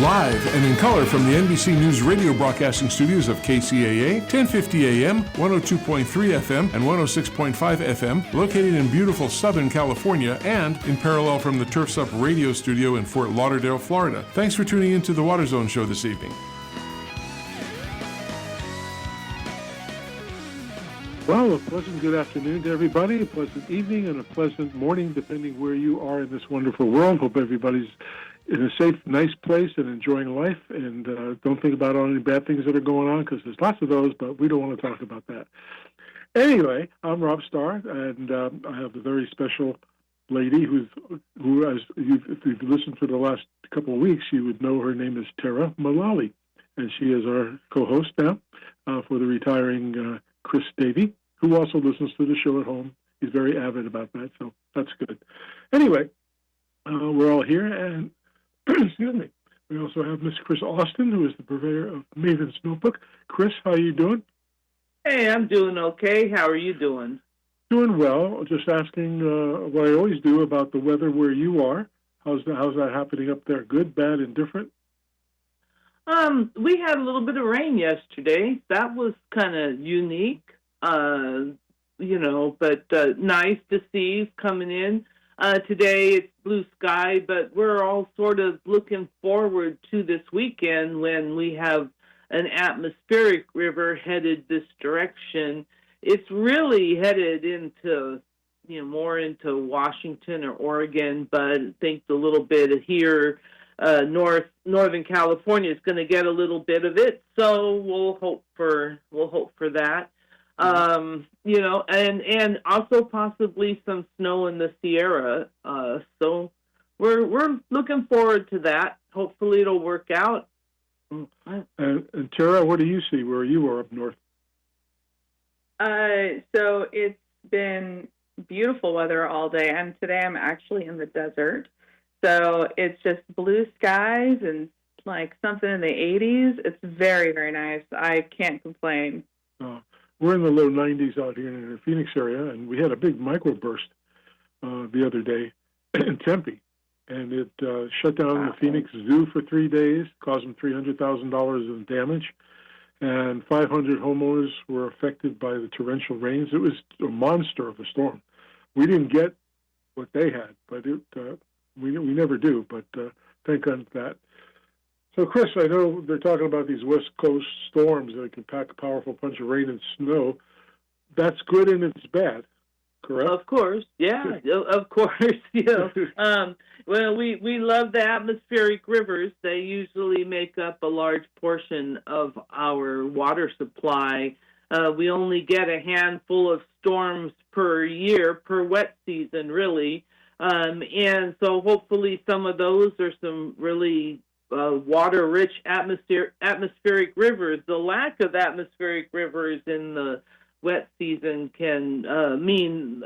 Live and in color from the NBC News radio broadcasting studios of KCAA, 1050 AM, 102.3 FM, and 106.5 FM, located in beautiful Southern California, and in parallel from the Turfs Up radio studio in Fort Lauderdale, Florida. Thanks for tuning in to the Water Zone show this evening. Well, a pleasant good afternoon to everybody, a pleasant evening, and a pleasant morning, depending where you are in this wonderful world. Hope everybody's in a safe, nice place and enjoying life, and don't think about all any bad things that are going on, because there's lots of those, but we don't want to talk about that. Anyway, I'm Rob Starr, and I have a very special lady who, as if you've listened to the last couple of weeks, you would know her name is Tara Mullally, and she is our co-host now for the retiring Chris Davey, who also listens to the show at home. He's very avid about that, so that's good. Anyway, we're all here, and excuse me. We also have Miss Chris Austin, who is the purveyor of Maven's Notebook. Chris, how are you doing? Hey, I'm doing okay. How are you doing? Doing well. Just asking what I always do about the weather where you are. How's that happening up there? Good, bad, indifferent? We had a little bit of rain yesterday. That was kind of unique, but nice to see coming in. Today it's blue sky, but we're all sort of looking forward to this weekend when we have an atmospheric river headed this direction. It's really headed into, more into Washington or Oregon, but I think a little bit of here, Northern California is going to get a little bit of it. So we'll hope for that. And also possibly some snow in the Sierra. So we're looking forward to that. Hopefully it'll work out. And Tara, what do you see where you are up north? So it's been beautiful weather all day, and today I'm actually in the desert. So it's just blue skies and like something in the 80s. It's very, very nice. I can't complain. We're in the low 90s out here in the Phoenix area, and we had a big microburst the other day in Tempe, and it shut down the Phoenix Zoo for 3 days, caused them $300,000 in damage, and 500 homeowners were affected by the torrential rains. It was a monster of a storm. We didn't get what they had, but we never do, but thank God for that. So, Chris, I know they're talking about these West Coast storms that can pack a powerful punch of rain and snow. That's good and it's bad, correct? Of course, yeah, of course. Well, we love the atmospheric rivers. They usually make up a large portion of our water supply. We only get a handful of storms per year, per wet season, really. And so hopefully some of those are some really water-rich atmospheric rivers. The lack of atmospheric rivers in the wet season can mean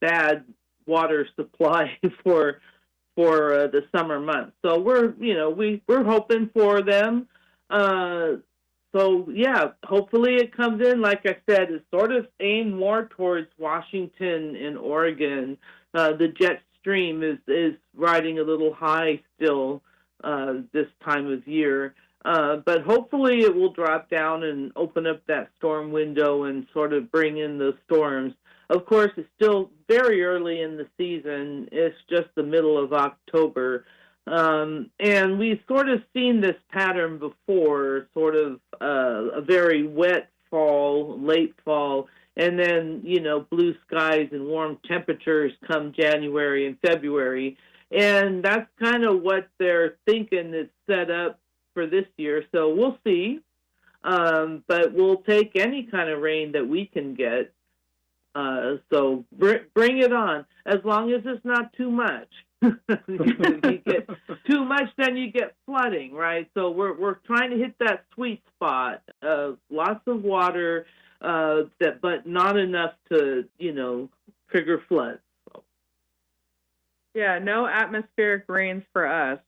bad water supply for the summer months. So we're hoping for them. So yeah, hopefully it comes in. Like I said, it's sort of aimed more towards Washington and Oregon. The jet stream is riding a little high still this time of year. But hopefully it will drop down and open up that storm window and sort of bring in the storms. Of course, it's still very early in the season. It's just the middle of October. And we've sort of seen this pattern before, sort of a very wet fall, late fall, and then, blue skies and warm temperatures come January and February. And that's kind of what they're thinking is set up for this year. So we'll see. But we'll take any kind of rain that we can get. So bring it on, as long as it's not too much. If you get too much, then you get flooding, right? So we're trying to hit that sweet spot. Lots of water, but not enough to, trigger floods. So. Yeah, no atmospheric rains for us.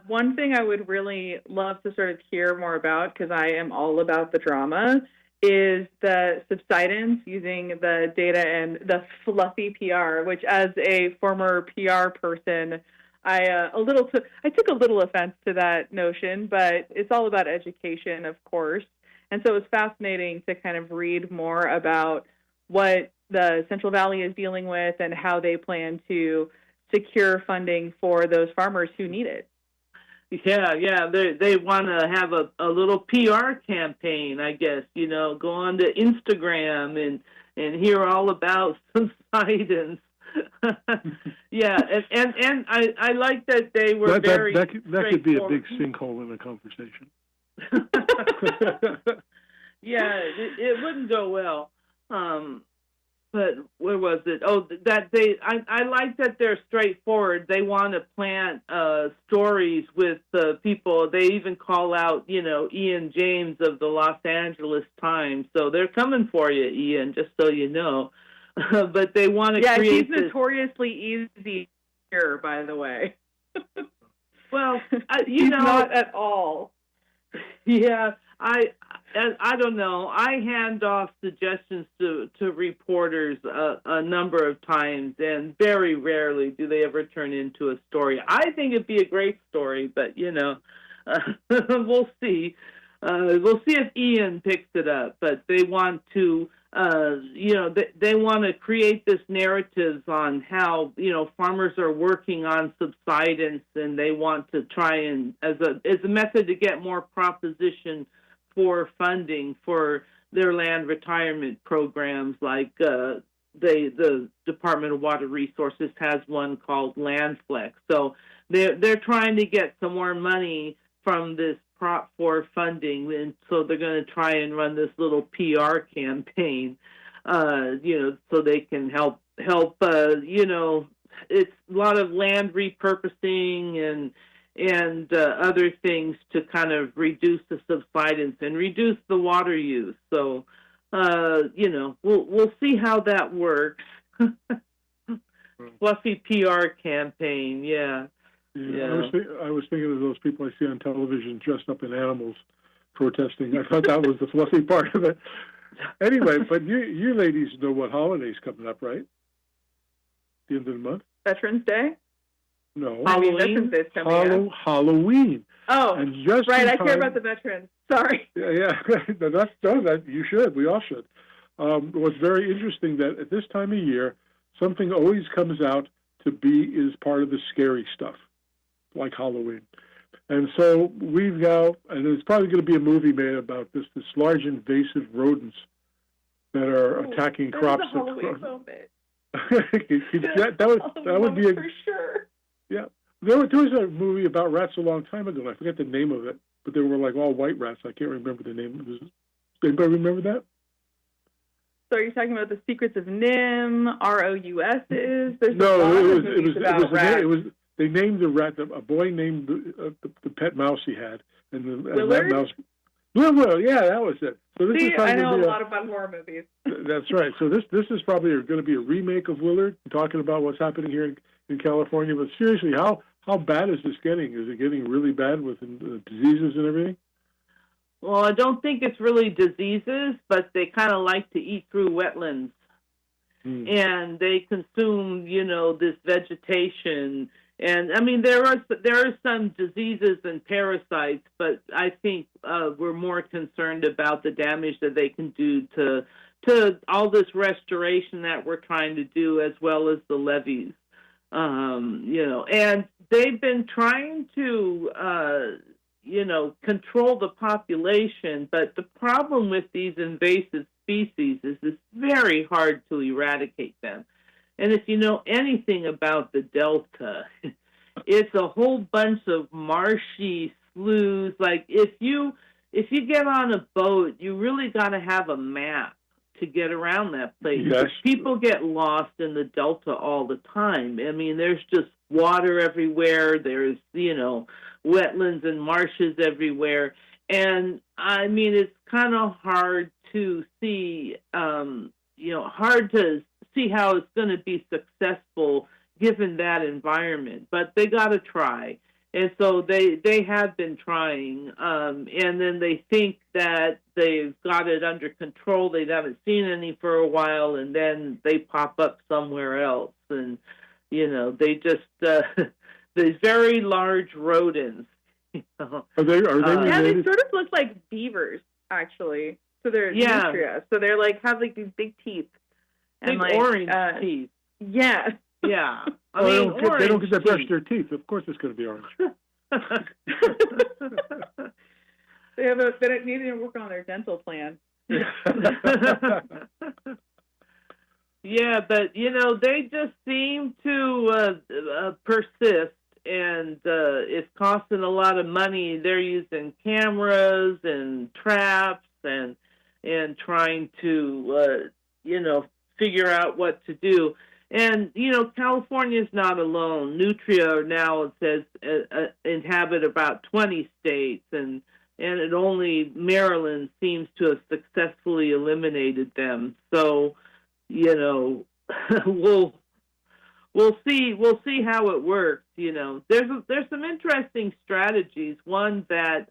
One thing I would really love to sort of hear more about, because I am all about the drama, is the subsidence using the data and the fluffy PR, which as a former PR person, I took a little offense to that notion, but it's all about education, of course. And so it was fascinating to kind of read more about what the Central Valley is dealing with and how they plan to secure funding for those farmers who need it. Yeah. They want to have a little PR campaign, I guess. Go on to Instagram and hear all about subsidence. Yeah, and I like that they were very that could be a big sinkhole in the conversation. Yeah, it wouldn't go well. But where was it? Oh, that I like that they're straightforward. They want to plant stories with the people. They even call out, Ian James of the Los Angeles Times. So they're coming for you, Ian, just so you know. But they want to create. Yeah, he's notoriously easy here, by the way. Well, he's not at all. Yeah, I don't know. I hand off suggestions to reporters a number of times, and very rarely do they ever turn into a story. I think it'd be a great story, but we'll see. We'll see if Ian picks it up. But they want to, they want to create this narrative on how farmers are working on subsidence, and they want to try and as a method to get more proposition for funding for their land retirement programs, like the Department of Water Resources has one called Land Flex. So they're trying to get some more money from this Prop 4 funding, and so they're going to try and run this little PR campaign, so they can help. It's a lot of land repurposing and other things to kind of reduce the subsidence and reduce the water use. So, we'll see how that works. Fluffy PR campaign, yeah. Yeah. I was thinking of those people I see on television dressed up in animals protesting. I thought that was the fluffy part of it. Anyway, but you ladies know what holiday's coming up, right? The end of the month? Veterans Day? No. Halloween? Veterans Day's coming up. Halloween. Oh, and just right. I care about the veterans. Sorry. Yeah. That you should. We all should. What's very interesting that at this time of year, something always comes out to be is part of the scary stuff, like Halloween. And so we've got, and there's probably going to be a movie made about this large invasive rodents that are attacking crops. That moment. that would be for sure. Yeah. There was a movie about rats a long time ago. I forget the name of it, but they were like all white rats. I can't remember the name. Anybody remember that? So you're talking about the Secrets of Nim, ROUSs? It was. They named the rat. A boy named the pet mouse he had, and that mouse. Well, yeah, that was it. So this is I know a lot about horror movies. That's right. So this is probably going to be a remake of Willard, talking about what's happening here in California. But seriously, how bad is this getting? Is it getting really bad with diseases and everything? Well, I don't think it's really diseases, but they kind of like to eat through wetlands. And they consume, this vegetation. And, I mean, there are some diseases and parasites, but I think we're more concerned about the damage that they can do to all this restoration that we're trying to do, as well as the levees. And they've been trying to, control the population, but the problem with these invasive species is it's very hard to eradicate them. And if you know anything about the Delta, it's a whole bunch of marshy sloughs. Like if you get on a boat, you really got to have a map to get around that place. Yes. People get lost in the Delta all the time. I mean, there's just water everywhere. There's, wetlands and marshes everywhere. And I mean, it's kind of hard to see, hard to see how it's going to be successful given that environment. But they got to try. And so they have been trying. And then they think that they've got it under control. They haven't seen any for a while, and then they pop up somewhere else. And, they just these very large rodents. Are they Yeah, they related? sort of look like beavers, actually. So they're nutria. So they're like have like these big teeth and big like orange teeth. Yeah. Yeah. I They mean, don't get to brush teeth. their teeth. Of course, it's going to be orange. They need to work on their dental plan. Yeah, but they just seem to persist, and it's costing a lot of money. They're using cameras and traps and trying to figure out what to do. And California's not alone. Nutria now, it says, inhabit about 20 states, and it only Maryland seems to have successfully eliminated them. So, we'll see how it works. There's some interesting strategies. One that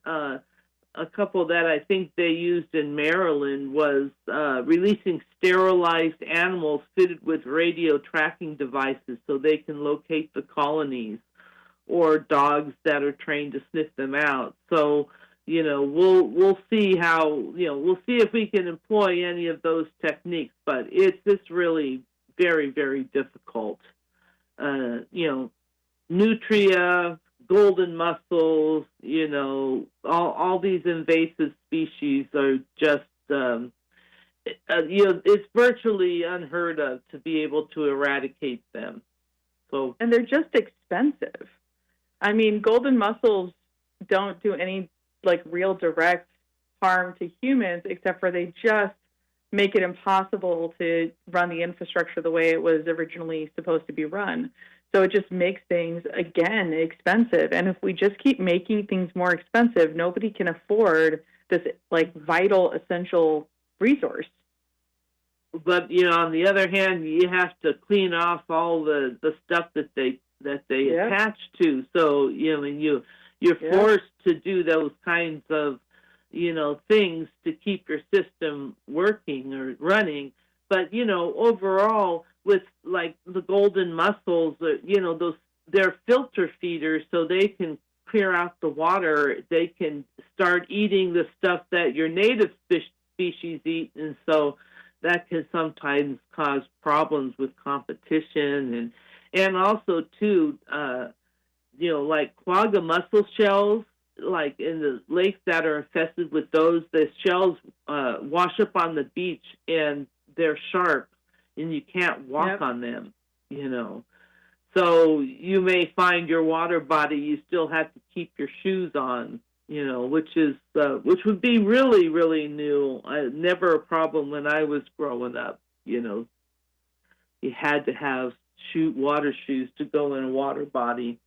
a couple that I think they used in Maryland was releasing sterilized animals fitted with radio tracking devices so they can locate the colonies, or dogs that are trained to sniff them out. So, we'll see how, we'll see if we can employ any of those techniques, but it's really very, very difficult. Nutria, golden mussels, all these invasive species are just, it's virtually unheard of to be able to eradicate them. So, and they're just expensive. I mean, golden mussels don't do any like real direct harm to humans, except for they just make it impossible to run the infrastructure the way it was originally supposed to be run. So it just makes things, again, expensive. And if we just keep making things more expensive, nobody can afford this like vital, essential resource. But on the other hand, you have to clean off all the stuff that they attach to. So you're forced to do those kinds of things to keep your system working or running. But overall, with like the golden mussels, they're filter feeders, so they can clear out the water. They can start eating the stuff that your native fish species eat, and so that can sometimes cause problems with competition, and also too, like quagga mussel shells, like in the lakes that are infested with those, the shells wash up on the beach and they're sharp, and you can't walk on them, So you may find your water body, you still have to keep your shoes on, which would be really, really new. Never a problem when I was growing up. You had to have water shoes to go in a water body.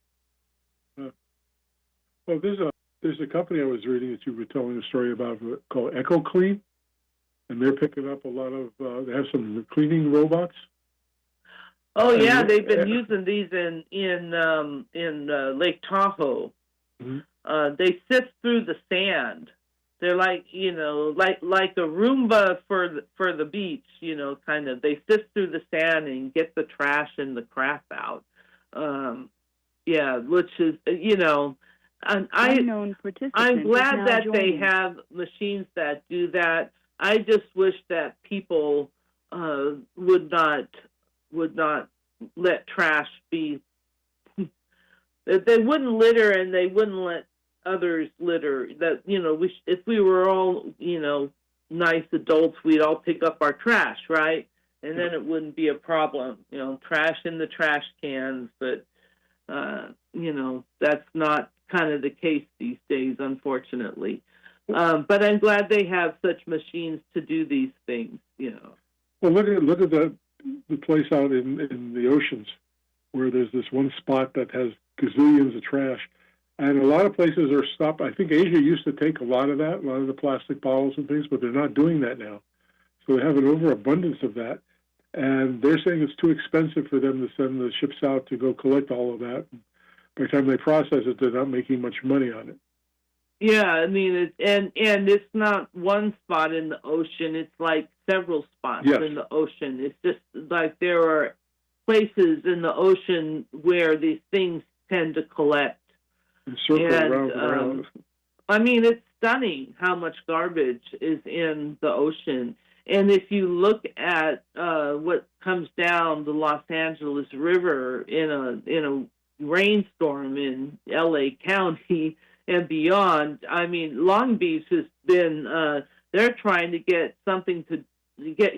Well, there's a company I was reading that you were telling a story about called EcoClean, and they're picking up a lot of. They have some cleaning robots. Oh yeah, they've been using these in Lake Tahoe. Mm-hmm. They sift through the sand. They're like like a Roomba for the beach. Kind of. They sift through the sand and get the trash and the crap out. Which is And I'm glad that they have machines that do that. I just wish that people would not let trash be. They wouldn't litter, and they wouldn't let others litter. That if we were all nice adults, we'd all pick up our trash, right? And then it wouldn't be a problem. Trash in the trash cans, but that's not kind of the case these days, unfortunately. But I'm glad they have such machines to do these things. Well, look at the place out in the oceans where there's this one spot that has gazillions of trash, and a lot of places are stopped. I think Asia used to take a lot of the plastic bottles and things, but they're not doing that now. So they have an overabundance of that, and they're saying it's too expensive for them to send the ships out to go collect all of that. By the time they process it, they're not making much money on it. Yeah, I mean, and it's not one spot in the ocean. It's like several spots in the ocean. It's just like there are places in the ocean where these things tend to collect. And circle around and around. I mean, it's stunning how much garbage is in the ocean. And if you look at what comes down the Los Angeles River in a rainstorm in L.A. County and beyond, I mean, Long Beach has been they're trying to get something to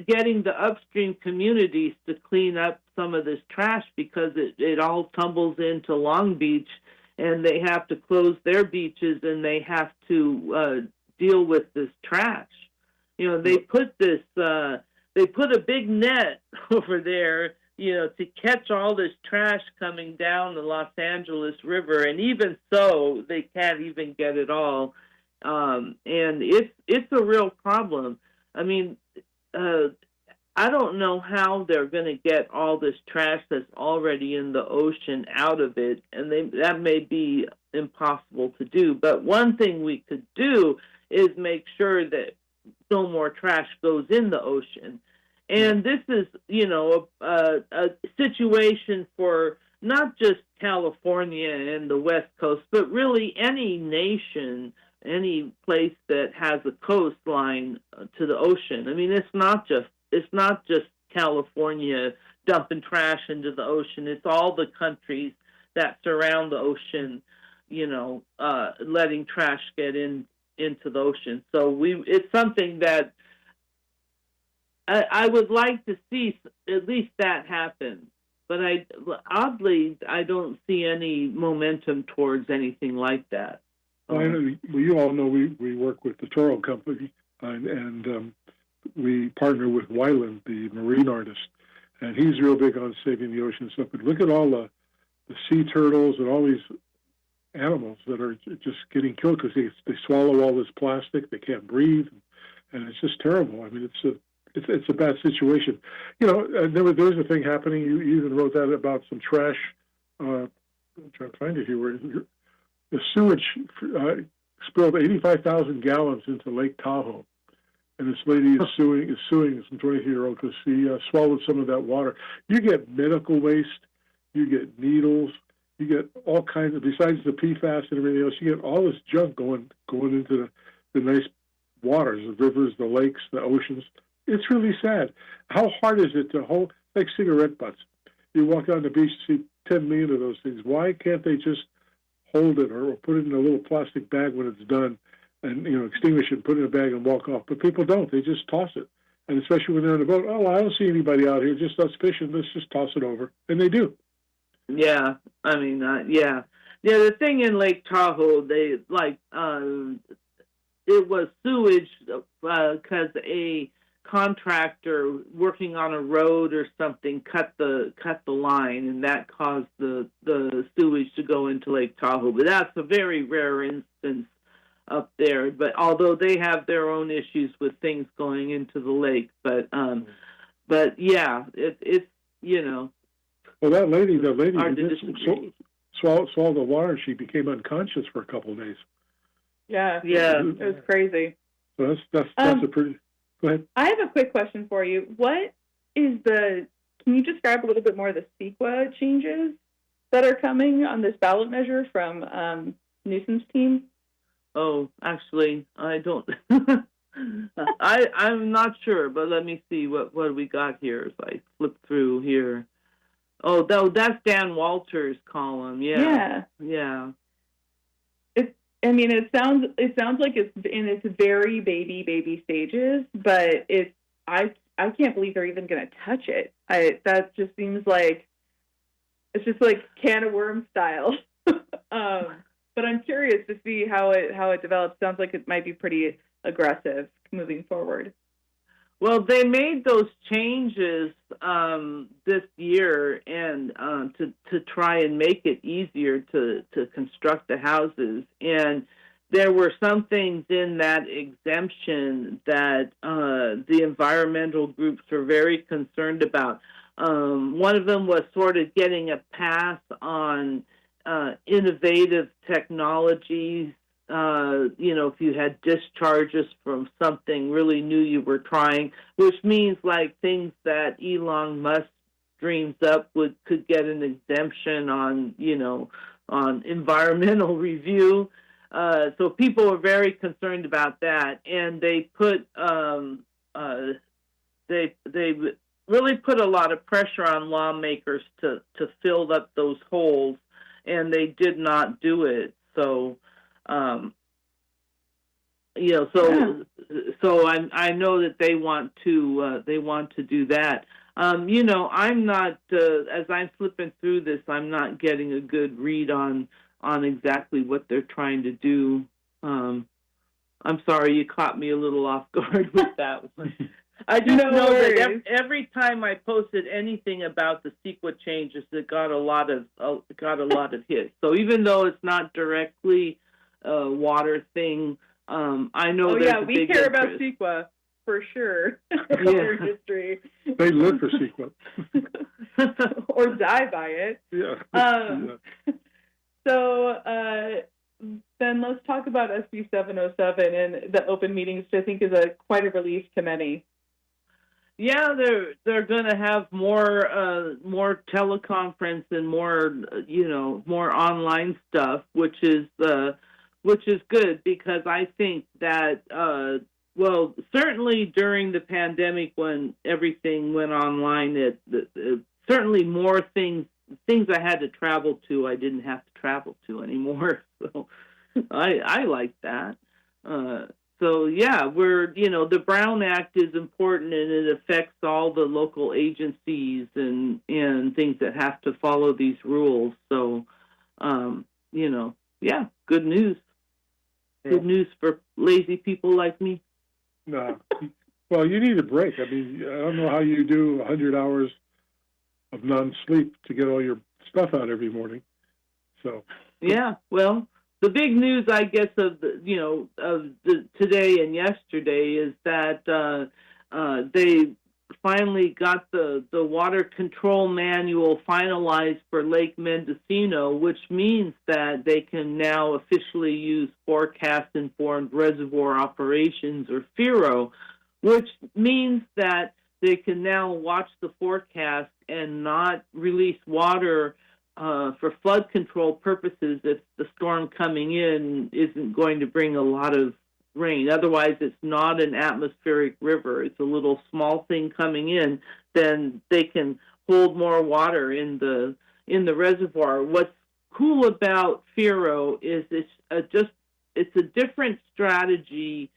getting the upstream communities to clean up some of this trash because it all tumbles into Long Beach, and they have to close their beaches and they have to deal with this trash. You know, they put a big net over there, you know, to catch all this trash coming down the Los Angeles River, and even so, they can't even get it all. And it's a real problem. I mean, I don't know how they're going to get all this trash that's already in the ocean out of it, and that may be impossible to do. But one thing we could do is make sure that no more trash goes in the ocean. And this is, you know, a situation for not just California and the West Coast, but really any nation, any place that has a coastline to the ocean. I mean, it's not just California dumping trash into the ocean. It's all the countries that surround the ocean, you know, letting trash get into the ocean. So it's something that I would like to see at least that happen. But oddly, I don't see any momentum towards anything like that. Well, I know, you all know we work with the Toro company, and we partner with Wyland, the marine artist, and he's real big on saving the ocean stuff. But look at all the sea turtles and all these animals that are just getting killed because they swallow all this plastic. They can't breathe, and it's just terrible. I mean, it's a bad situation. You know, there was a thing happening. You even wrote that about some trash. I'm trying to find it here. Where the sewage spilled 85,000 gallons into Lake Tahoe, and this lady is suing some 23-year-old because she swallowed some of that water. You get medical waste, you get needles, you get all kinds of, besides the PFAS and everything else, you get all this junk going into the nice waters, the rivers, the lakes, the oceans. It's really sad. How hard is it to hold, like cigarette butts? You walk on the beach, see 10 million of those things. Why can't they just hold it or put it in a little plastic bag when it's done and, you know, extinguish it, put it in a bag and walk off? But people don't. They just toss it. And especially when they're on a boat, I don't see anybody out here, just us fishing. Let's just toss it over. And they do. Yeah. I mean, yeah. Yeah, the thing in Lake Tahoe, they, like, it was sewage because a contractor working on a road or something cut the line, and that caused the sewage to go into Lake Tahoe. But that's a very rare instance up there. But although they have their own issues with things going into the lake, but yeah, it's you know. Well, that lady swallowed the water. She became unconscious for a couple of days. Yeah, it was crazy. So that's a pretty. Go ahead. I have a quick question for you. Can you describe a little bit more of the CEQA changes that are coming on this ballot measure from Newsom's team? Oh, actually, I don't. I'm not sure, but let me see what we got here as I flip through here. Oh, that's Dan Walter's column. Yeah. It sounds like it's in its very baby stages, but I can't believe they're even going to touch it. That just seems like it's just like can of worms style. But I'm curious to see how it develops. Sounds like it might be pretty aggressive moving forward. Well, they made those changes this year, and to try and make it easier to construct the houses. And there were some things in that exemption that the environmental groups were very concerned about. One of them was sort of getting a pass on innovative technologies. If you had discharges from something really new you were trying, which means like things that Elon Musk dreams up could get an exemption on, environmental review. So people are very concerned about that, and they put they really put a lot of pressure on lawmakers to fill up those holes, and they did not do it. So, so I know that they want to do that. I'm not as I'm flipping through this, I'm not getting a good read on exactly what they're trying to do. I'm sorry, you caught me a little off guard with that one. I just know that every time I posted anything about the CEQA changes, it got a lot of hits. So even though it's not directly a water thing, I know. Oh yeah, we care about CEQA for sure. Our history. They live for CEQA. Or die by it. Yeah. So then let's talk about SB 707 and the open meetings, which I think is quite a relief to many. Yeah, they're going to have more teleconference and more online stuff, which is good, because I think that certainly during the pandemic when everything went online, it certainly more things I had to travel to, I didn't have to travel to anymore. So I like that. So yeah, the Brown Act is important, and it affects all the local agencies and things that have to follow these rules. So, yeah, good news. Good news for lazy people like me. No. Well, you need a break. I mean, I don't know how you do 100 hours of non-sleep to get all your stuff out every morning. So. Yeah, well, the big news, I guess, of today and yesterday is that they finally got the water control manual finalized for Lake Mendocino, which means that they can now officially use forecast-informed reservoir operations, or FIRO, which means that they can now watch the forecast and not release water for flood control purposes if the storm coming in isn't going to bring a lot of rain. Otherwise, it's not an atmospheric river. It's a little small thing coming in. Then they can hold more water in the reservoir. What's cool about FIRO is it's a different strategy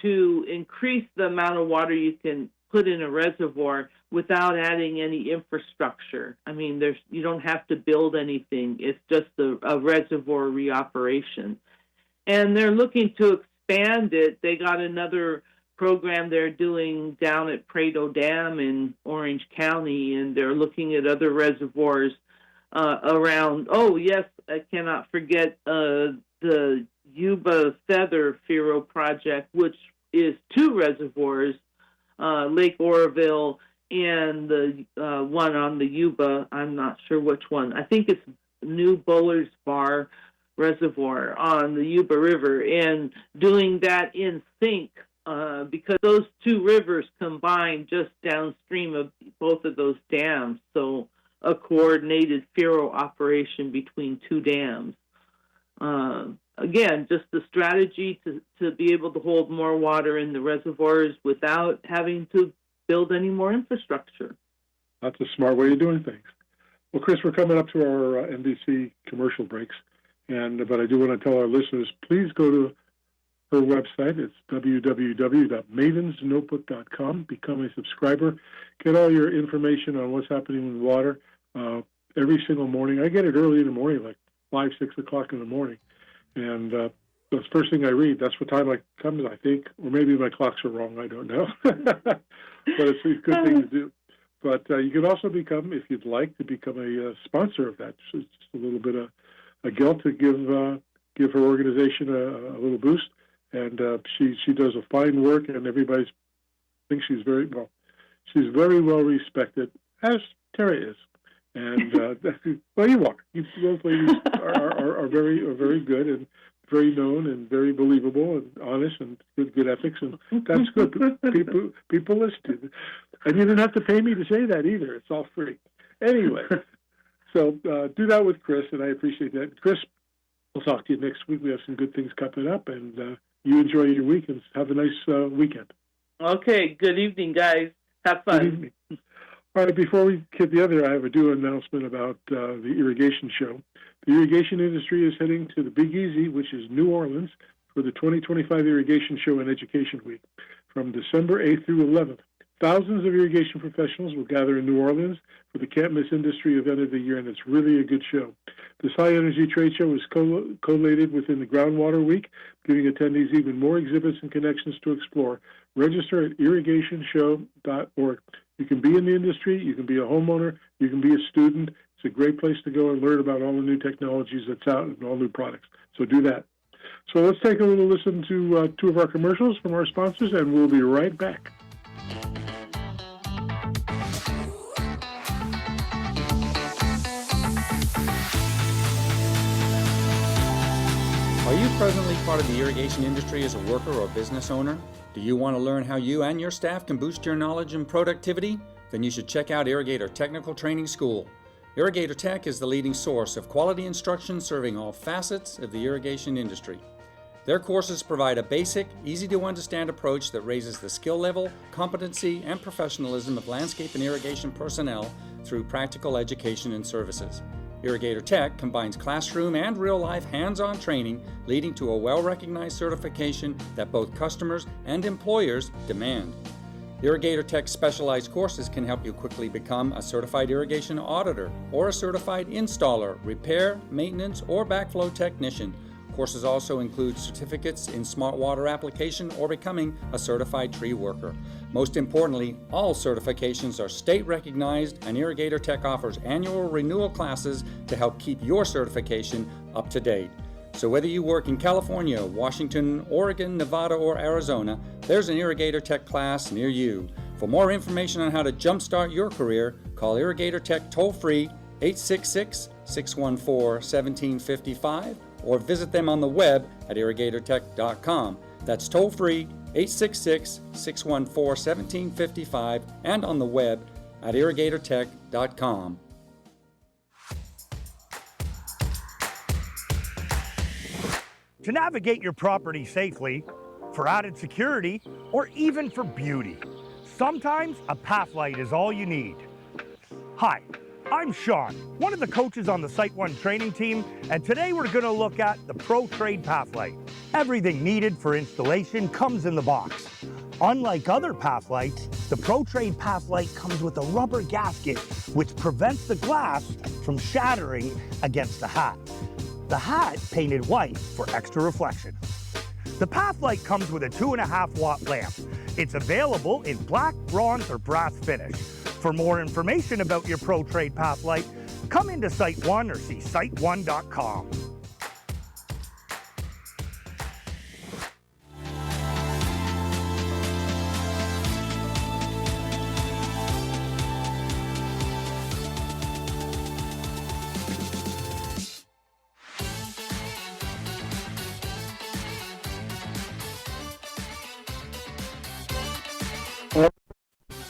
to increase the amount of water you can put in a reservoir without adding any infrastructure. I mean, you don't have to build anything. It's just a reservoir reoperation. And they're looking to expand it. They got another program they're doing down at Prado Dam in Orange County, and they're looking at other reservoirs around. Oh, yes, I cannot forget the Yuba Feather FIRO project, which is two reservoirs, Lake Oroville and the one on the Yuba. I'm not sure which one. I think it's New Bowler's Bar Reservoir on the Yuba River, and doing that in sync because those two rivers combine just downstream of both of those dams. So a coordinated FIRO operation between two dams. Again, just the strategy to be able to hold more water in the reservoirs without having to build any more infrastructure. That's a smart way of doing things. Well, Chris, we're coming up to our NBC commercial breaks, but I do want to tell our listeners, please go to her website. It's www.mavensnotebook.com. Become a subscriber. Get all your information on what's happening with water every single morning. I get it early in the morning, like 5, 6 o'clock in the morning. And that's the first thing I read. That's what time I come, I think. Or maybe my clocks are wrong. I don't know. But it's a good thing to do. But you can also become, if you'd like, to become a sponsor of that. So it's just a little bit of a guilt to give her organization a little boost. And she does a fine work, and everybody thinks she's very well. She's very well respected, as Tara is. And well, you are. Both ladies are very good and very known and very believable and honest and good ethics, and that's good. People listen to it. And you didn't have to pay me to say that either. It's all free. Anyway, So do that with Chris, and I appreciate that. Chris, we'll talk to you next week. We have some good things coming up, and you enjoy your week and have a nice weekend. Okay, good evening, guys. Have fun. Good evening. All right, before we get the other, I have a due announcement about the irrigation show. The irrigation industry is heading to the Big Easy, which is New Orleans, for the 2025 Irrigation Show and Education Week. From December 8th through 11th, thousands of irrigation professionals will gather in New Orleans for the Can't Miss Industry event of the year, and it's really a good show. This high-energy trade show is collated within the Groundwater Week, giving attendees even more exhibits and connections to explore. Register at irrigationshow.org. You can be in the industry, you can be a homeowner, you can be a student. It's a great place to go and learn about all the new technologies that's out and all new products. So do that. So let's take a little listen to two of our commercials from our sponsors, and we'll be right back. Are you presently part of the irrigation industry as a worker or business owner? Do you want to learn how you and your staff can boost your knowledge and productivity? Then you should check out Irrigator Technical Training School. Irrigator Tech is the leading source of quality instruction serving all facets of the irrigation industry. Their courses provide a basic, easy-to-understand approach that raises the skill level, competency, and professionalism of landscape and irrigation personnel through practical education and services. Irrigator Tech combines classroom and real-life hands-on training, leading to a well-recognized certification that both customers and employers demand. Irrigator Tech's specialized courses can help you quickly become a certified irrigation auditor or a certified installer, repair, maintenance, or backflow technician. Courses also include certificates in smart water application or becoming a certified tree worker. Most importantly, all certifications are state recognized, and Irrigator Tech offers annual renewal classes to help keep your certification up to date. So whether you work in California, Washington, Oregon, Nevada, or Arizona, there's an Irrigator Tech class near you. For more information on how to jumpstart your career, call Irrigator Tech toll-free 866-614-1755 or visit them on the web at irrigatortech.com. That's toll-free 866-614-1755 and on the web at irrigatortech.com. To navigate your property safely, for added security, or even for beauty, sometimes a path light is all you need. Hi, I'm Sean, one of the coaches on the Site 1 training team, and today we're going to look at the Pro Trade Path Light. Everything needed for installation comes in the box. Unlike other path lights, the Pro Trade Path Light comes with a rubber gasket which prevents the glass from shattering against the hat. The hat painted white for extra reflection. The path light comes with a 2.5 watt lamp. It's available in black, bronze, or brass finish. For more information about your Pro Trade Path Light, come into Site 1 or see site1.com.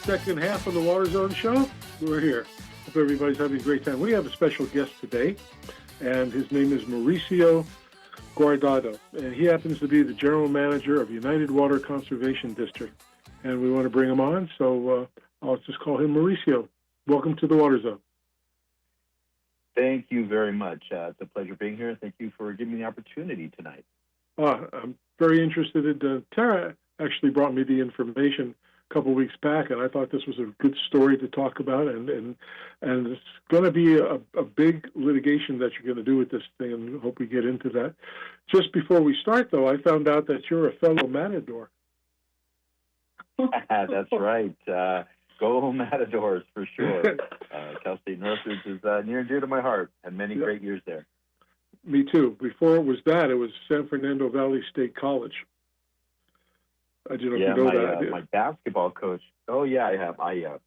Second half of the Water Zone show, we're here. Hope everybody's having a great time. We have a special guest today, and his name is Mauricio Guardado, and he happens to be the general manager of United Water Conservation District, and we want to bring him on, so I'll just call him Mauricio. Welcome to the Water Zone. Thank you very much. It's a pleasure being here. Thank you for giving me the opportunity tonight. I'm very interested in Tara actually brought me the information a couple of weeks back, and I thought this was a good story to talk about, and it's going to be a big litigation that you're going to do with this thing, and hope we get into that. Just before we start, though, I found out that you're a fellow Matador. That's right. Go Matadors, for sure. Cal State Northridge is near and dear to my heart. Had many great years there. Me too. Before it was that, it was San Fernando Valley State College. I don't know if you know that. My basketball coach. Oh yeah, I have. I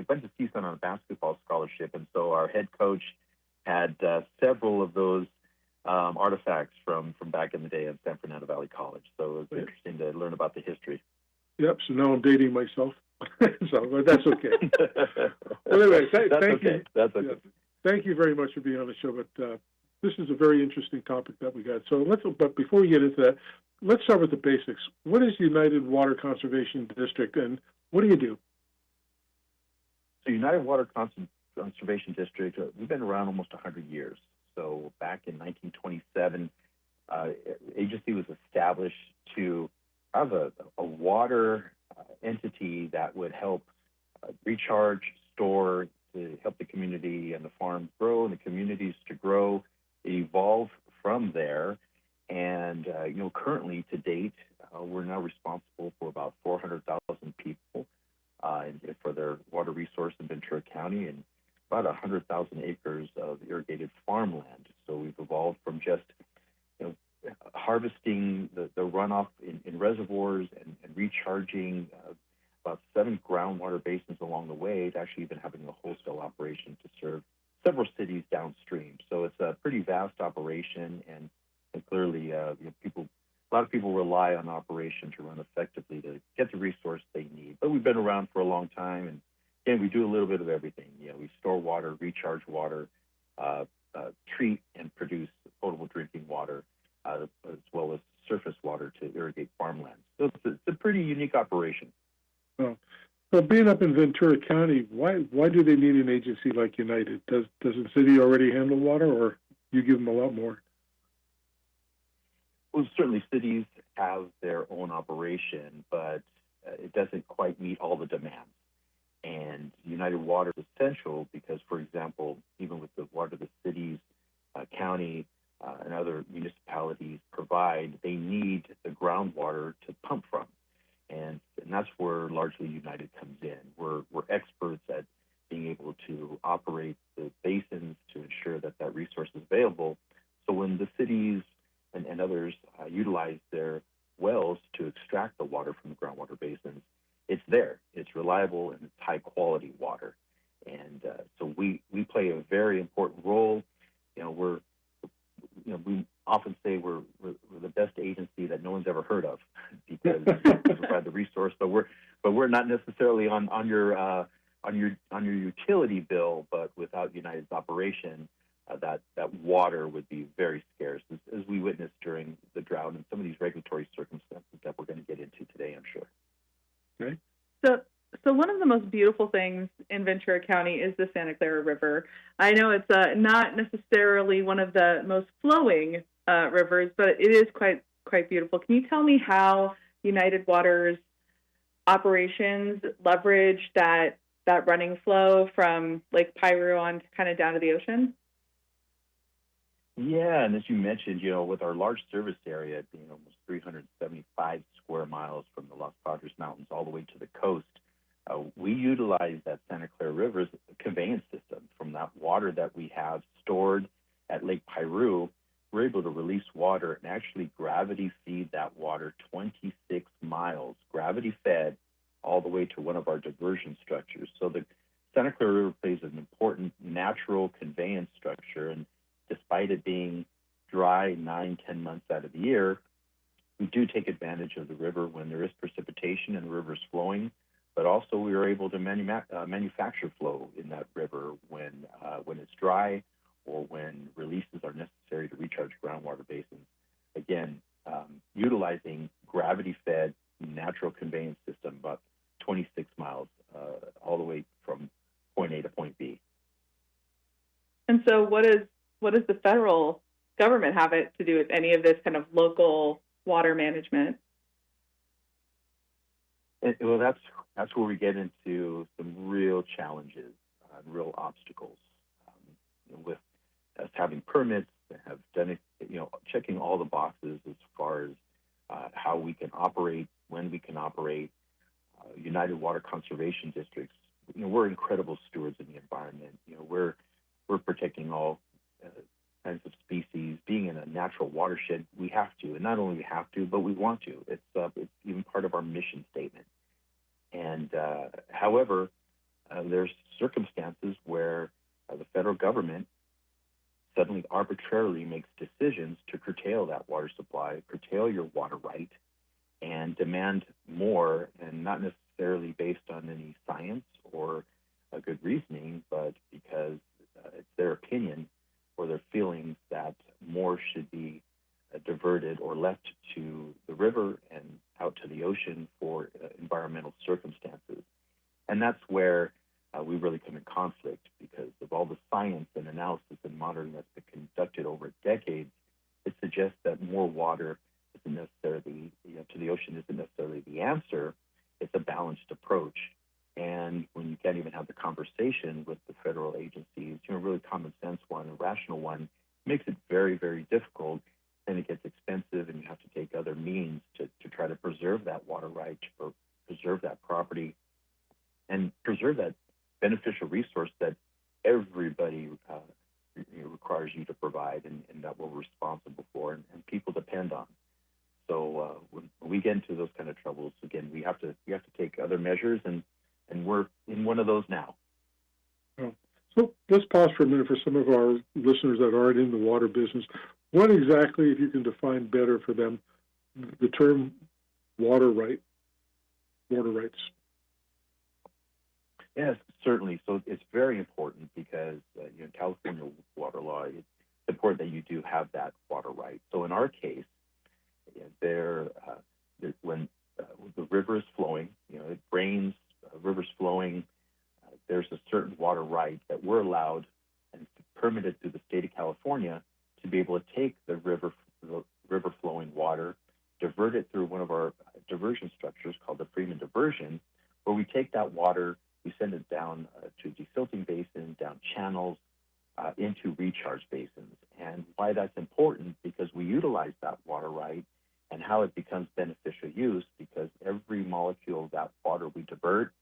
went to CSUN on a basketball scholarship, and so our head coach had several of those artifacts from back in the day at San Fernando Valley College. So it was interesting to learn about the history. Yep. So now I'm dating myself. But that's okay. Well, anyway, thank you. That's okay. thank you very much for being on the show. But this is a very interesting topic that we got. So but before we get into that, let's start with the basics. What is United Water Conservation District, and what do you do? So United Water Conservation District, we've been around almost 100 years. So back in 1927, agency was established to have a water entity that would help recharge, store, to help the community and the farms grow and the communities to grow. It evolved from there. And, currently to date, we're now responsible for about 400,000 people for their water resource in Ventura County and about 100,000 acres of irrigated farmland. So we've evolved from just harvesting the runoff in reservoirs and recharging about 7 groundwater basins along the way to actually even having a wholesale operation to serve several cities downstream. So it's a pretty vast operation, and clearly a lot of people rely on operation to run effectively to get the resource they need. But we've been around for a long time, and again, we do a little bit of everything. We store water, recharge water, treat and produce potable drinking water, as well as surface water to irrigate farmland. So it's a pretty unique operation. Well, being up in Ventura County, why do they need an agency like United? Does the city already handle water, or you give them a lot more? Well, certainly cities have their own operation, but it doesn't quite meet all the demands. And United Water is essential because, for example, even with the water the cities, county, and other municipalities provide, they need the groundwater to pump from. And that's where largely United comes in. We're experts at being able to operate the basins to ensure that resource is available. So when the cities and others utilize their wells to extract the water from the groundwater basins, it's there. It's reliable and it's high quality water. And so we play a very important role. We often say we're the best agency that no one's ever heard of because we provide the resource, but we're not necessarily on your utility bill. But without United's operation, that water would be very scarce, as we witnessed during the drought and some of these regulatory circumstances that we're going to get into today, I'm sure. Okay. So one of the most beautiful things in Ventura County is the Santa Clara River. I know it's not necessarily one of the most flowing rivers, but it is quite beautiful. Can you tell me how United Water's operations leverage that running flow from Lake Piru on kind of down to the ocean? Yeah, and as you mentioned, with our large service area being almost 375 square miles from the Los Padres Mountains all the way to the coast, we utilize that Santa Clara River as a conveyance system. From that water that we have stored at Lake Piru, we're able to release water and actually gravity feed that water 26 miles, gravity fed, all the way to one of our diversion structures. So the Santa Clara River plays an important natural conveyance structure, and despite it being dry 9-10 months out of the year, we do take advantage of the river when there is precipitation and the river is flowing, but also we are able to manufacture flow in that river when it's dry or when releases are necessary to recharge groundwater basins. Again, utilizing gravity-fed natural conveyance system, about 26 miles, all the way from point A to point B. And so what does the federal government have it to do with any of this kind of local water management? Well, that's where we get into some real challenges, real obstacles. With us having permits, have done it, checking all the boxes as far as how we can operate, when we can operate. United Water Conservation Districts, we're incredible stewards of the environment. We're protecting all kinds of species. Being in a natural watershed, we have to, and not only we have to, but we want to. It's even part of our mission statement. And however, there's circumstances where the federal government suddenly arbitrarily makes decisions to curtail that water supply, curtail your water right, and demand more, and not necessarily based on any science or a good reasoning, but because it's their environmental circumstances. And that's where we really come in conflict, because of all the science and analysis and monitoring that's been conducted over decades. It suggests that more water isn't necessarily, to the ocean isn't necessarily the answer. It's a balanced approach. And when you can't even have the conversation with the federal agencies, really common sense one, a rational one, makes it very, very difficult. Then it gets expensive, and you have to take other means to try to preserve that water right, to preserve that property, and preserve that beneficial resource that everybody requires you to provide, and that we're responsible for, and people depend on. So when we get into those kind of troubles, again, we have to take other measures, and we're in one of those now. So let's pause for a minute for some of our listeners that aren't in the water business. What exactly, if you can define better for them, the term water rights? Yes, certainly. So it's very important because in California water law, it's important that you do have that water right. So in our case, when the river is flowing, it rains, river's flowing, there's a certain water right that we're allowed and permitted through the state of California to be able to take the river flowing water, divert it through one of our diversion structures called the Freeman Diversion, where we take that water, we send it down to desilting basins, down channels, into recharge basins. And why that's important, because we utilize that water right and how it becomes beneficial use, because every molecule of that water we divert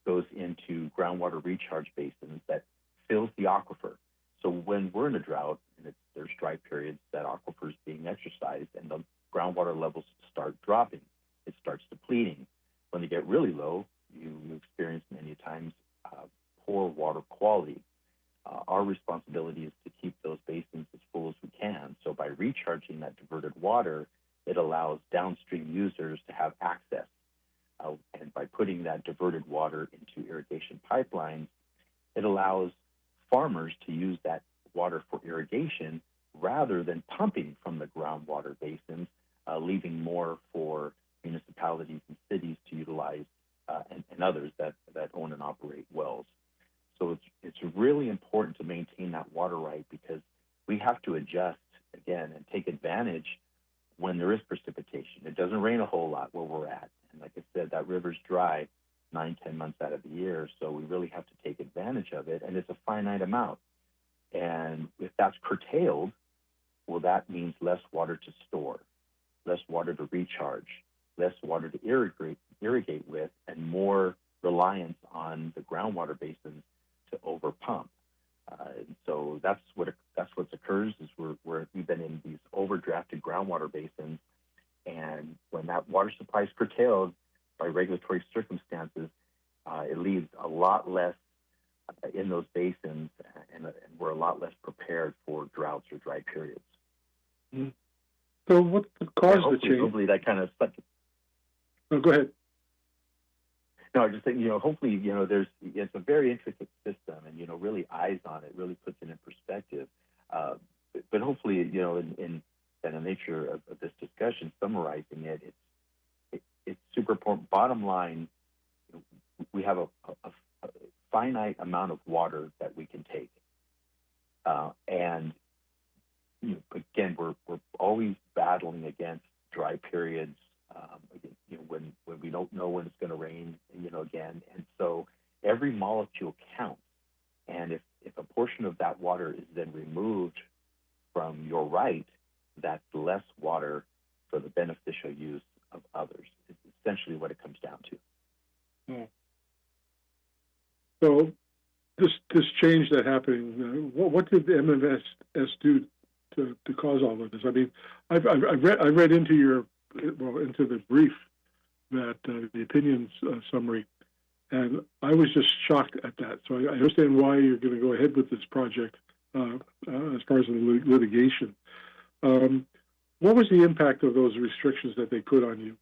goes into groundwater recharge basins that fills the aquifer. So when we're in a drought and there's dry periods, that aquifer is being exercised and the groundwater levels start dropping. It starts depleting. When they get really low, you experience many times poor water quality. Our responsibility is to keep those basins as full as we can. So by recharging that diverted water, it allows downstream users to have access. And by putting that diverted water into irrigation pipelines, it allows farmers to use that water for irrigation rather than pumping from the groundwater basins, leaving more for municipalities and cities to utilize, and others that own and operate wells. So it's really important to maintain that water right, because we have to adjust, again, and take advantage when there is precipitation. It doesn't rain a whole lot where we're at. And like I said, that river's dry 9-10 months out of the year, so we really have to take advantage of it, and it's a finite amount. And if that's curtailed, well, that means less water to store, less water to recharge, less water to irrigate with, and more reliance on the groundwater basins to overpump. And so that's what occurs is we've been in these overdrafted groundwater basins, and when that water supply is curtailed by regulatory circumstances, it leaves a lot less in those basins, and we're a lot less prepared for droughts or dry periods. Mm-hmm. So what caused the change? Hopefully that kind of... Oh, go ahead. No, I just think, hopefully, it's a very intricate system, and, really eyes on it really puts it in perspective. But hopefully, in the nature of this discussion, summarizing it, it's super important. Bottom line, we have a finite amount of water that we can take. And, again, we're always battling against dry periods, when we don't know when it's going to rain, again. And so every molecule counts. And if a portion of that water is then removed from your right, that's less water for the beneficial use of others. It's essentially what it comes down to. Yeah. So this change that happened, what did the MMS do to cause all of this? I mean, I read into into the brief that the opinions summary, and I was just shocked at that. So I understand why you're going to go ahead with this project as far as the litigation. What was the impact of those restrictions that they put on you?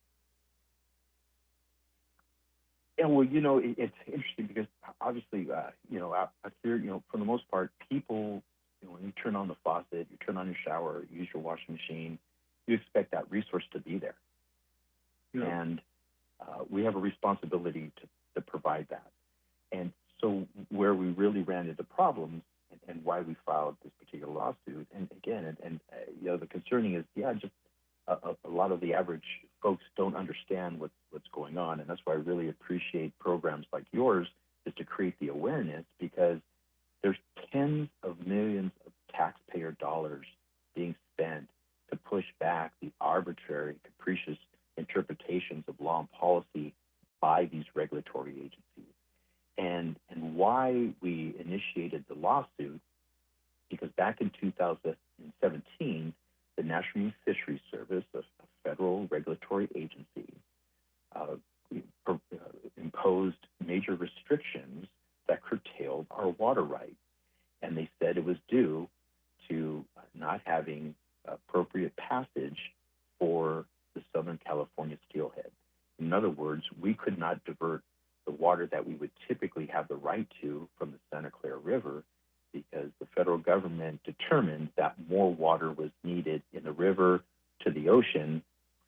Yeah, well, it's interesting because obviously, out here, for the most part, people, when you turn on the faucet, you turn on your shower, you use your washing machine, you expect that resource to be there. Yeah. And we have a responsibility to provide that. And so where we really ran into problems and why we filed this particular lawsuit, and again, the concerning is, just a lot of the average folks don't understand what's going on, and that's why I really appreciate programs like yours, is to create the awareness, because there's tens of millions of taxpayer dollars being spent to push back the arbitrary, capricious interpretations of law and policy by these regulatory agencies. And why we initiated the lawsuit, because back in 2017, the National Marine Fisheries Service, a federal regulatory agency, imposed major restrictions that curtailed our water rights. And they said it was due to not having appropriate passage for the Southern California steelhead. In other words, we could not divert the water that we would typically have the right to from the Santa Clara River, because the federal government determined that more water was needed in the river to the ocean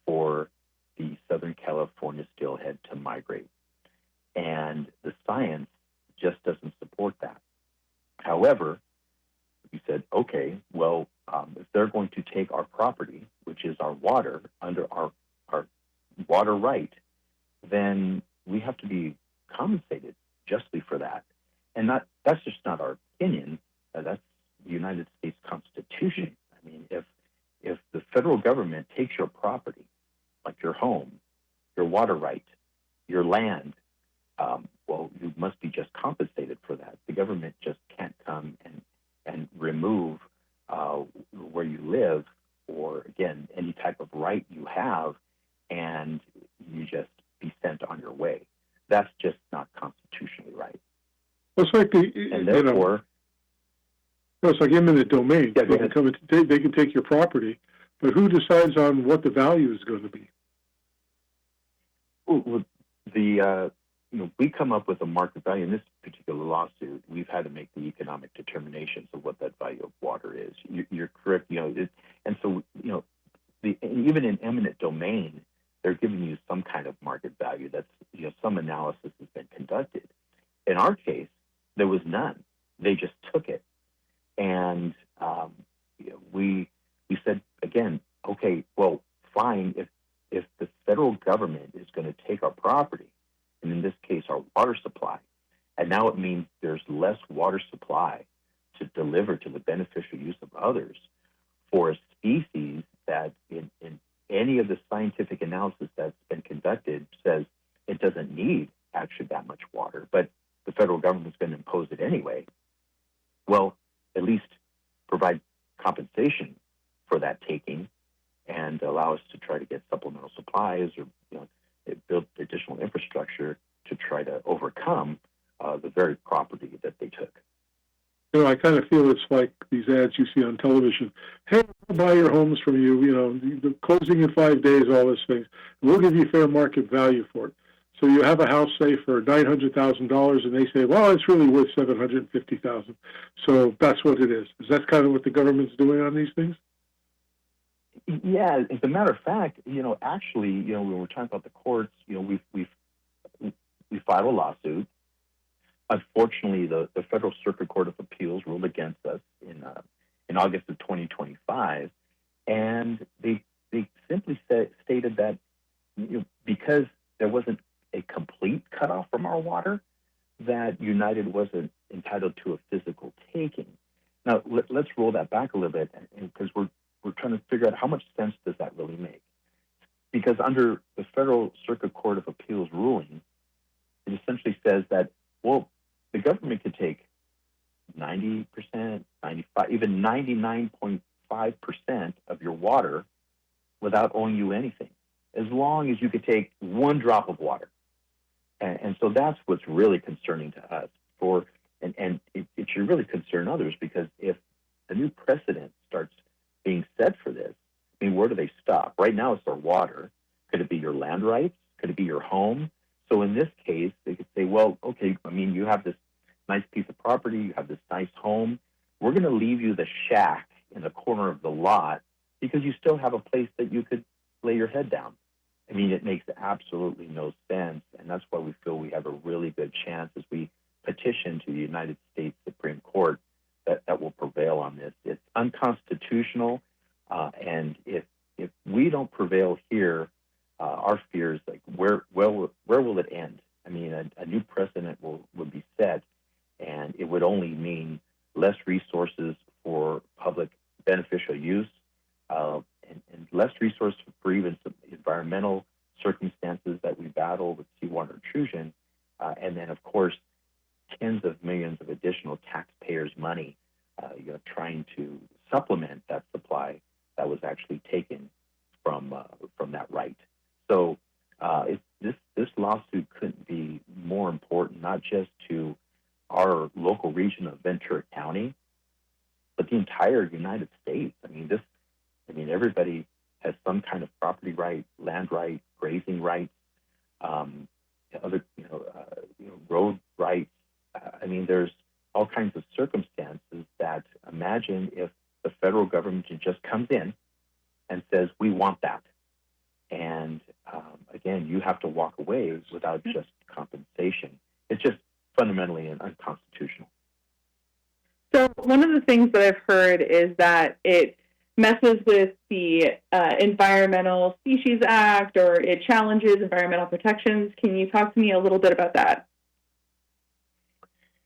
for the Southern California steelhead to migrate. And the science just doesn't support that. However, we said, okay, well, if they're going to take our property, which is our water, under our water right, then we have to be compensated justly for that. And that's just not our opinion. That's the United States Constitution. I mean, if the federal government takes your property, like your home, your water right, your land, well, you must be just compensated for that. The government just can't come and remove where you live, or, again, any type of right you have, and you just be sent on your way. That's just not constitutionally right. Well, it's like and therefore, it's like eminent domain. Yeah, they can take your property, but who decides on what the value is going to be? Well, we come up with a market value. In this particular lawsuit, we've had to make the economic determinations of what that value of water is. You're correct. And so even in eminent domain, they're giving you some kind of market value. That's some analysis has been conducted. In our case, there was none. They just took it, and we said again, okay, well, fine. If the federal government is going to take our property, and in this case our water supply, and now it means there's less water supply to deliver to the beneficial use of others for a species that in any of the scientific analysis that's been conducted says it doesn't need actually that much water, but the federal government's going to impose it anyway. Well, at least provide compensation for that taking and allow us to try to get supplemental supplies, or build additional infrastructure to try to overcome the very property that they took. I kind of feel it's like these ads you see on television. Hey, we'll buy your homes from you. The closing in 5 days, all those things. We'll give you fair market value for it. So you have a house, say, for $900,000, and they say, well, it's really worth $750,000. So that's what it is. Is that kind of what the government's doing on these things? Yeah, as a matter of fact, actually, when we're talking about the courts, we filed a lawsuit. Unfortunately, the Federal Circuit Court of Appeals ruled against us in August of 2025, and they simply stated that because there wasn't a complete cutoff from our water, that United wasn't entitled to a physical taking. Now, let's roll that back a little bit, because we're trying to figure out how much sense does that really make. Because under the Federal Circuit Court of Appeals ruling, it essentially says that, well, the government could take 90%, 95%, even 99.5% of your water without owing you anything, as long as you could take one drop of water. And so that's what's really concerning to us. And it should really concern others, because if a new precedent starts being set for this, I mean, where do they stop? Right now it's our water. Could it be your land rights? Could it be your home? So in this case, they could say, well, okay, I mean, you have this nice piece of property, you have this nice home. We're going to leave you the shack in the corner of the lot because you still have a place that you could lay your head down. I mean, it makes absolutely no sense, and that's why we feel we have a really good chance as we petition to the United States Supreme Court that will prevail on this. It's unconstitutional, and if we don't prevail here, our fears, like where will it end? I mean, a new precedent would be set, and it would only mean less resources for public beneficial use, and less resources for even some environmental circumstances that we battle with seawater intrusion, and then of course tens of millions of additional taxpayers' money, trying to supplement that supply that was actually taken from that right. So this lawsuit couldn't be more important, not just to our local region of Ventura County, but the entire United States. I mean, everybody has some kind of property right, land right, grazing rights, other road rights. I mean, there's all kinds of circumstances that imagine if the federal government just comes in and says, we want that. And again, you have to walk away without just compensation. It's just fundamentally unconstitutional. So one of the things that I've heard is that it messes with the Environmental Species Act, or it challenges environmental protections. Can you talk to me a little bit about that?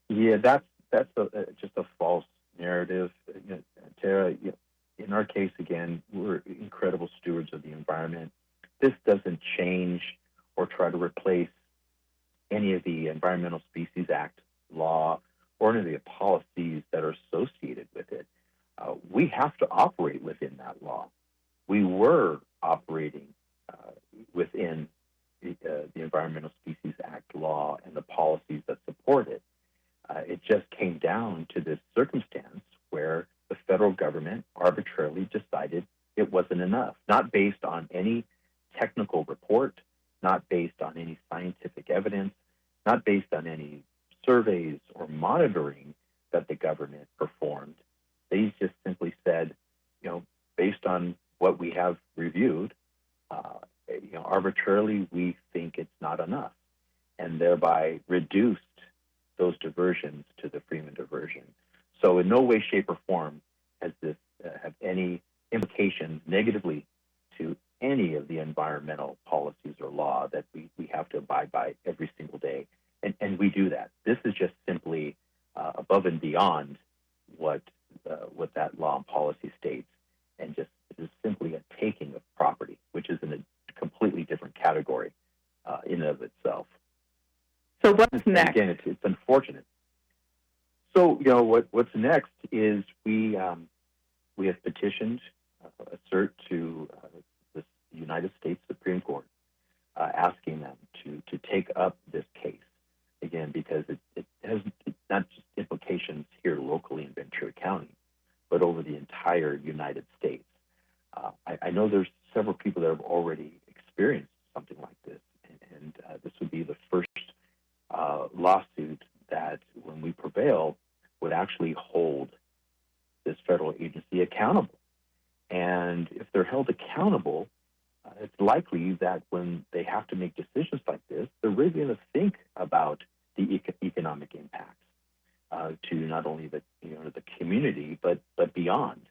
Yeah, that's just a false narrative, Tara. In our case, again, we're incredible stewards of the environment. This doesn't change or try to replace any of the Environmental Species Act law or any of the policies that are associated with it. We have to operate within that law. We were operating within the Environmental Species Act law and the policies that support it. It just came down to this circumstance where the federal government arbitrarily decided it wasn't enough, not based on any technical report, not based on any scientific evidence, not based on any surveys or monitoring that the government performed. They just simply said, based on what we have reviewed, arbitrarily we think it's not enough, and thereby reduced those diversions to the Freeman diversion. So in no way, shape, or form has this have any implications negatively to any of the environmental policies or law that we have to abide by every single day. And we do that. This is just simply above and beyond what that law and policy states, and just it is simply a taking of property, which is in a completely different category in and of itself. So what's next? Again, it's unfortunate. So what's next is we have petitioned a cert to the United States Supreme Court, asking them to take up this case again, because it has not just implications here locally in Ventura County, but over the entire United States. I know there's several people that have already experienced something like this, and this would be the first lawsuit that, when we prevail, would actually hold this federal agency accountable. And if they're held accountable, it's likely that when they have to make decisions like this, they're really going to think about the economic impacts to not only the community but beyond.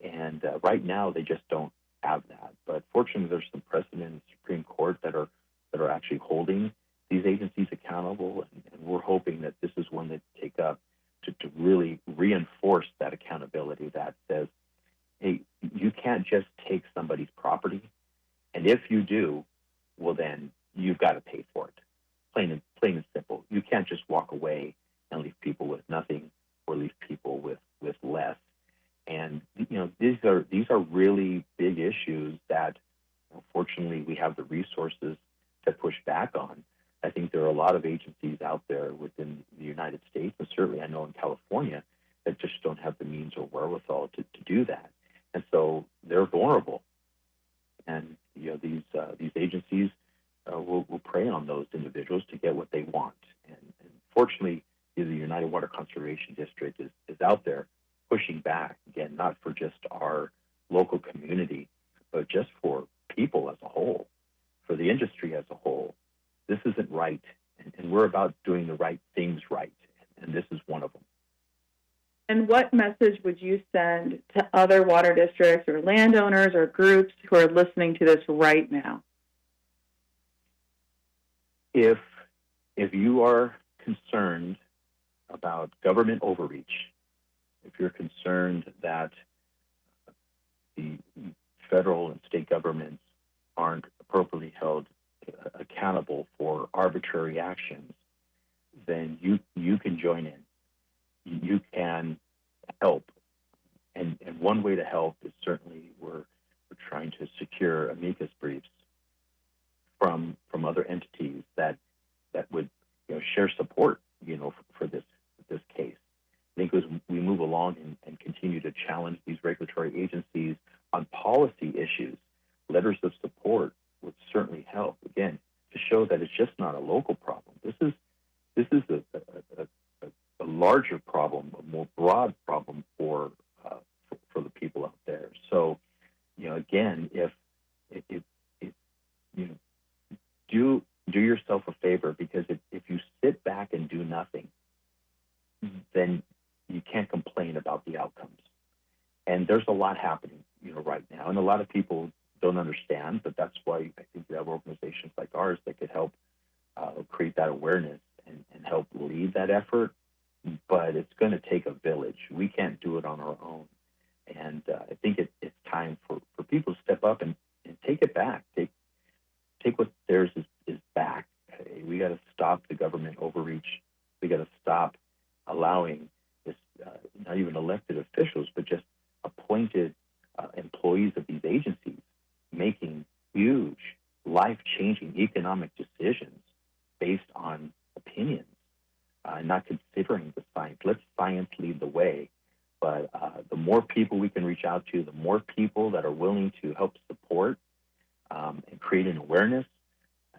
And right now they just don't have that. But fortunately, there's some precedent in the Supreme Court that are actually holding these agencies accountable, and we're hoping that this is one that take up to really reinforce that accountability that says, hey, you can't just take somebody's property, and if you do, well, then you've got to pay for it. Plain and simple. You can't just walk away and leave people with nothing, or leave people with less. And these are really big issues that, fortunately, we have the resources to push back on. I think there are a lot of agencies out there within the United States, and certainly I know in California, that just don't have the means or wherewithal to do that. And so they're vulnerable. And these agencies will prey on those individuals to get what they want. And fortunately, the United Water Conservation District is out there pushing back, again, not for just our local community, but just for people as a whole, for the industry as a whole, this isn't right, and we're about doing the right things right, and this is one of them. And what message would you send to other water districts or landowners or groups who are listening to this right now? If you are concerned about government overreach, if you're concerned that the federal and state governments aren't appropriately held accountable for arbitrary actions, then you can join in. You can help. And one way to help is certainly we're trying to secure amicus briefs from other entities that would share support for this case. I think as we move along and continue to challenge these regulatory agencies on policy issues, letters of support would certainly help. Again, to show that it's just not a local problem. This is a larger problem, a more broad problem for the people out there. So, again, if do yourself a favor, because if you sit back and do nothing, then you can't complain about the outcomes. And there's a lot happening, right now, and a lot of people don't understand. But that's why I think we have organizations like ours that could help create that awareness and help lead that effort. But it's going to take a village. We can't do it on our own. And I think it's time for people to step up and take it back. Take what theirs is back. We got to stop the government overreach. We got to stop allowing this, not even elected officials, but just appointed employees of these agencies making huge, life-changing economic decisions based on opinions, and not considering the science. Let science lead the way. But the more people we can reach out to, the more people that are willing to help support and create an awareness,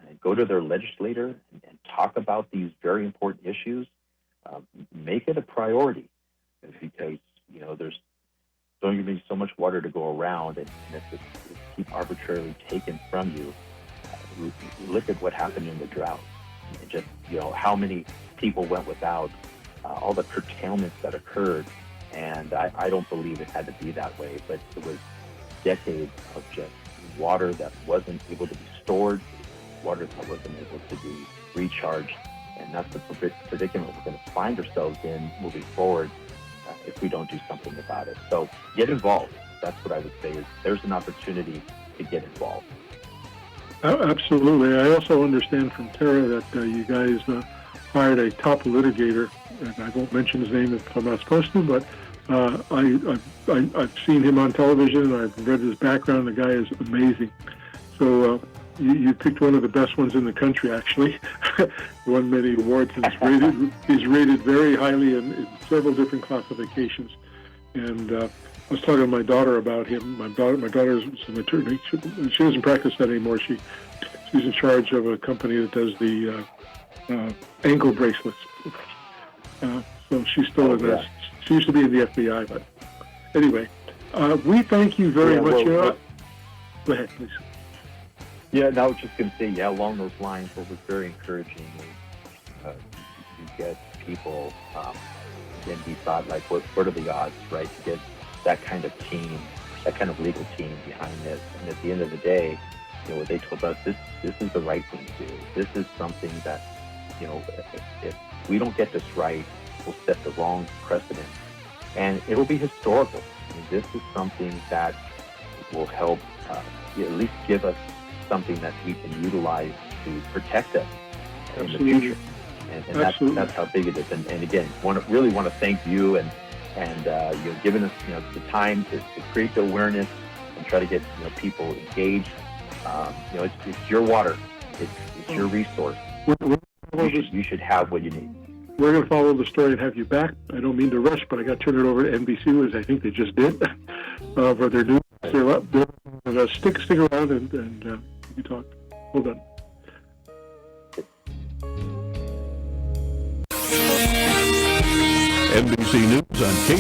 and go to their legislator and talk about these very important issues, make it a priority, because there's going to be so much water to go around, and if it's keep arbitrarily taken from you, look at what happened in the drought, and just how many people went without, all the curtailments that occurred. And I don't believe it had to be that way, but it was decades of just water that wasn't able to be stored, water that wasn't able to be recharged, and that's the predicament we're going to find ourselves in moving forward if we don't do something about it. So get involved. That's what I would say is there's an opportunity to get involved. Absolutely. I also understand from Tara that you guys hired a top litigator, and I won't mention his name if I'm not supposed to, but I've seen him on television, and I've read his background. The guy is amazing. So you picked one of the best ones in the country, actually. Won many awards, and he's rated very highly in several different classifications. And I was talking to my daughter about him. My daughter is an attorney. She doesn't practice that anymore. She's in charge of a company that does the ankle bracelets. So she's still in this. She used to be in the FBI, but anyway, we thank you very much. Go ahead, please. Yeah, no, I was just going to say, along those lines, what was very encouraging is you get people, again, we thought, like, what are the odds, right, to get that kind of team, that kind of legal team behind this. And at the end of the day, what they told us, this is the right thing to do. This is something that, if we don't get this right, we'll set the wrong precedent. And it'll be historical. I mean, this is something that will help at least give us something that we can utilize to protect us in the future. And that's how big it is. And again, really want to thank you and you're giving us the time to create the awareness and try to get people engaged. It's your water. It's your resource. You should have what you need. We're going to follow the story and have you back. I don't mean to rush, but I got to turn it over to NBC, as I think they just did, for their news. Stick around and you talk. Hold on. NBC News on